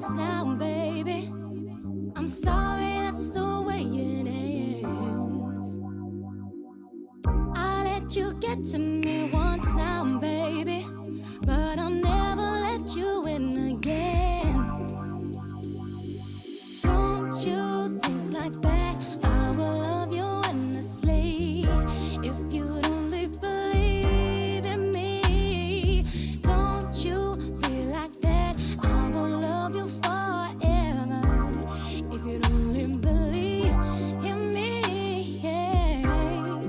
once now, baby. I'm sorry, that's the way it is. I let you get to me once now, baby, but I'll never let you in again. Don't you think like that? I will love you endlessly if you'd only believe in me. Don't you be like that? I will love you forever if you'd only believe in me. Yeah.